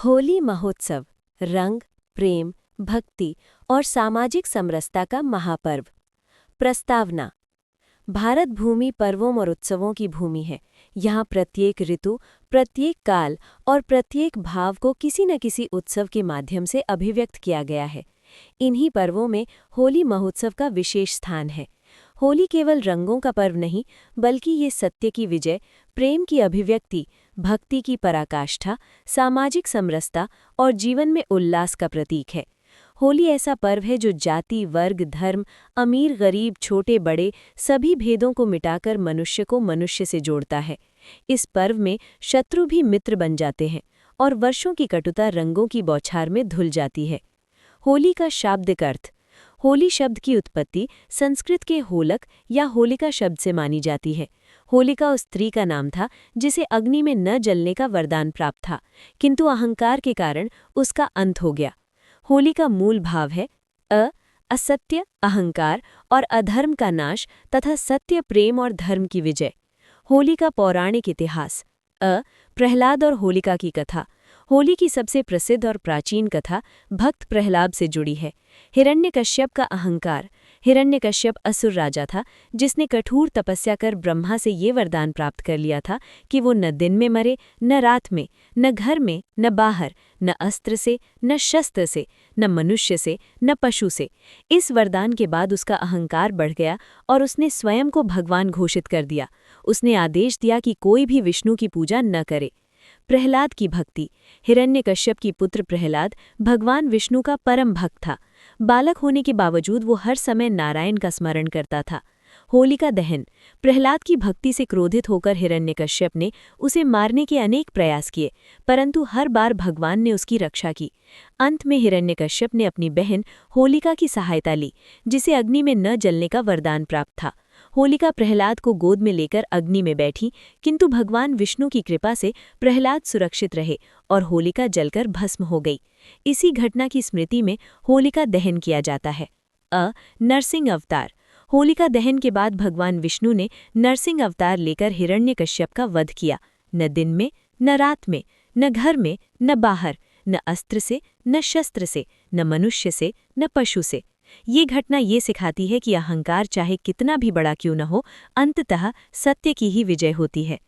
होली महोत्सव रंग, प्रेम, भक्ति और सामाजिक समरसता का महापर्व। प्रस्तावना। भारत भूमि पर्वों और उत्सवों की भूमि है। यहाँ प्रत्येक ऋतु, प्रत्येक काल और प्रत्येक भाव को किसी न किसी उत्सव के माध्यम से अभिव्यक्त किया गया है। इन्हीं पर्वों में होली महोत्सव का विशेष स्थान है। होली केवल रंगों का पर्व नहीं, बल्कि ये सत्य की विजय, प्रेम की अभिव्यक्ति, भक्ति की पराकाष्ठा, सामाजिक समरसता और जीवन में उल्लास का प्रतीक है। होली ऐसा पर्व है जो जाति, वर्ग, धर्म, अमीर, गरीब, छोटे, बड़े सभी भेदों को मिटाकर मनुष्य को मनुष्य से जोड़ता है। इस पर्व में शत्रु भी मित्र बन जाते हैं और वर्षों की कटुता रंगों की बौछार में धुल जाती है। होली का शाब्दिक अर्थ। होली शब्द की उत्पत्ति संस्कृत के होलक या होलिका शब्द से मानी जाती है। होलिका उस स्त्री का नाम था जिसे अग्नि में न जलने का वरदान प्राप्त था, किंतु अहंकार के कारण उसका अंत हो गया। होली का मूल भाव है असत्य, अहंकार और अधर्म का नाश तथा सत्य, प्रेम और धर्म की विजय। होली का पौराणिक इतिहास। प्रहलाद और होलिका की कथा। होली की सबसे प्रसिद्ध और प्राचीन कथा भक्त प्रहलाद से जुड़ी है। हिरण्यकश्यप का अहंकार। हिरण्यकश्यप असुर राजा था जिसने कठोर तपस्या कर ब्रह्मा से ये वरदान प्राप्त कर लिया था कि वो न दिन में मरे, न रात में, न घर में, न बाहर, न अस्त्र से, न शस्त्र से, न मनुष्य से, न पशु से। इस वरदान के बाद उसका अहंकार बढ़ गया और उसने स्वयं को भगवान घोषित कर दिया। उसने आदेश दिया कि कोई भी विष्णु की पूजा न करे। प्रहलाद की भक्ति। हिरण्यकश्यप की पुत्र प्रहलाद भगवान विष्णु का परम भक्त था। बालक होने के बावजूद वो हर समय नारायण का स्मरण करता था। होलिका दहन। प्रहलाद की भक्ति से क्रोधित होकर हिरण्यकश्यप ने उसे मारने के अनेक प्रयास किए, परंतु हर बार भगवान ने उसकी रक्षा की। अंत में हिरण्यकश्यप ने अपनी बहन होलिका की सहायता ली, जिसे अग्नि में न जलने का वरदान प्राप्त था। होलिका प्रहलाद को गोद में लेकर अग्नि में बैठी, किंतु भगवान विष्णु की कृपा से प्रहलाद सुरक्षित रहे और होलिका जलकर भस्म हो गई। इसी घटना की स्मृति में होलिका दहन किया जाता है। नरसिंह अवतार। होलिका दहन के बाद भगवान विष्णु ने नरसिंह अवतार लेकर हिरण्यकश्यप का वध किया। न दिन में, न रात में, न घर में, न बाहर, न अस्त्र से, न शस्त्र से, न मनुष्य से, न पशु से। ये घटना ये सिखाती है कि अहंकार चाहे कितना भी बड़ा क्यों न हो, अंततः सत्य की ही विजय होती है।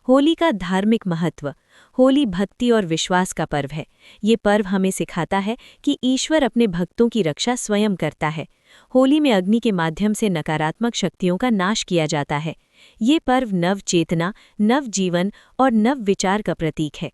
होली का धार्मिक महत्व। होली भक्ति और विश्वास का पर्व है। ये पर्व हमें सिखाता है कि ईश्वर अपने भक्तों की रक्षा स्वयं करता है। होली में अग्नि के माध्यम से नकारात्मक शक्तियों का नाश किया जाता है। ये पर्व नव चेतना, नव जीवन और नव विचार का प्रतीक है।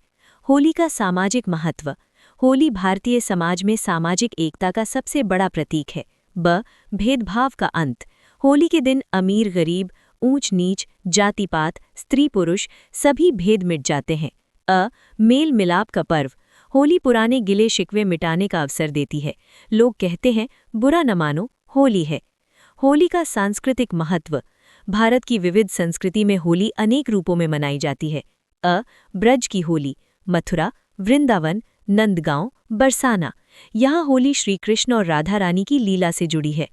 होली का सामाजिक महत्व। होली भारतीय समाज में सामाजिक एकता का सबसे बड़ा प्रतीक है। भेदभाव का अंत। होली के दिन अमीर गरीब, ऊंच नीच, जाति पात, स्त्री पुरुष सभी भेद मिट जाते हैं। मेल मिलाप का पर्व। होली पुराने गिले शिकवे मिटाने का अवसर देती है। लोग कहते हैं बुरा न मानो, होली है। होली का सांस्कृतिक महत्व। भारत की विविध संस्कृति में होली अनेक रूपों में मनाई जाती है। ब्रज की होली। मथुरा, वृंदावन, नंदगांव, बरसाना। यहाँ होली श्री कृष्ण और राधा रानी की लीला से जुड़ी है।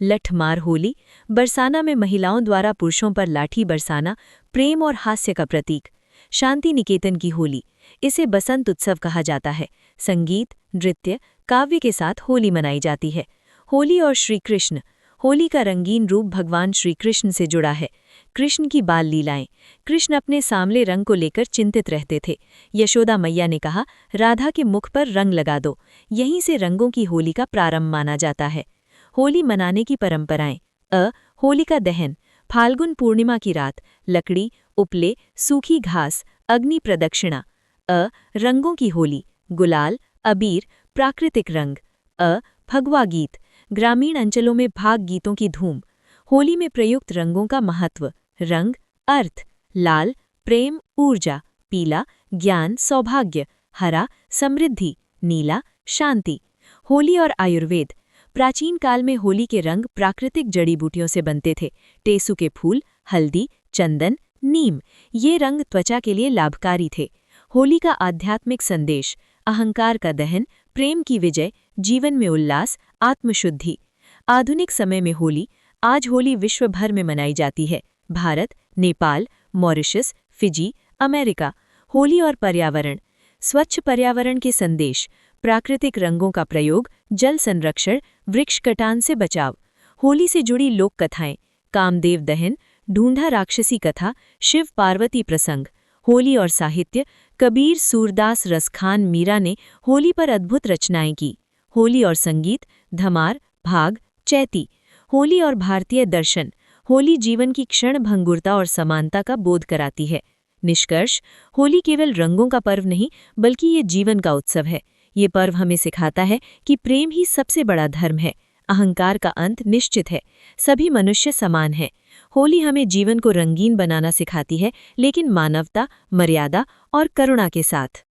लठमार होली। बरसाना में महिलाओं द्वारा पुरुषों पर लाठी बरसाना प्रेम और हास्य का प्रतीक। शांति निकेतन की होली। इसे बसंत उत्सव कहा जाता है। संगीत, नृत्य, काव्य के साथ होली मनाई जाती है। होली और श्री कृष्ण। होली का रंगीन रूप भगवान श्री कृष्ण से जुड़ा है। कृष्ण की बाल लीलाएं। कृष्ण अपने सांवले रंग को लेकर चिंतित रहते थे। यशोदा मैया ने कहा, राधा के मुख पर रंग लगा दो। यहीं से रंगों की होली का प्रारंभ माना जाता है। होली मनाने की परंपराएं। होलिका दहन। फाल्गुन पूर्णिमा की रात। लकड़ी, उपले, सूखी घास, अग्नि प्रदक्षिणा। रंगों की होली। गुलाल, अबीर, प्राकृतिक रंग। फगवा गीत। ग्रामीण अंचलों में भाग गीतों की धूम। होली में प्रयुक्त रंगों का महत्व। रंग, अर्थ। लाल, प्रेम, ऊर्जा। पीला, ज्ञान, सौभाग्य। हरा, समृद्धि। नीला, शांति। होली और आयुर्वेद। प्राचीन काल में होली के रंग प्राकृतिक जड़ी बूटियों से बनते थे। टेसु के फूल, हल्दी, चंदन, नीम। ये रंग त्वचा के लिए लाभकारी थे। होली का आध्यात्मिक संदेश। अहंकार का दहन, प्रेम की विजय, जीवन में उल्लास, आत्मशुद्धि। आधुनिक समय में होली। आज होली विश्व भर में मनाई जाती है। Bharat, Nepal, Mauritius, Fiji, America. Holi और पर्यावरण। स्वच्छ पर्यावरण के संदेश, प्राकृतिक रंगों का प्रयोग, जल संरक्षण, वृक्ष कटान से बचाव। होली से जुड़ी लोक कथाएं, कामदेव दहन, ढूंढा राक्षसी कथा, शिव पार्वती प्रसंग। होली और साहित्य, कबीर, सूरदास, रसखान, मीरा ने होली पर अद्भुत रचनाएं की। होली और संगीत, धमार, भाग, चैती। होली और भारतीय दर्शन, होली जीवन की क्षण भंगुरता और समानता का बोध कराती है। निष्कर्ष, होली केवल रंगों का पर्व नहीं बल्कि ये जीवन का उत्सव है। ये पर्व हमें सिखाता है कि प्रेम ही सबसे बड़ा धर्म है, अहंकार का अंत निश्चित है, सभी मनुष्य समान हैं। होली हमें जीवन को रंगीन बनाना सिखाती है, लेकिन मानवता, मर्यादा और करुणा के साथ।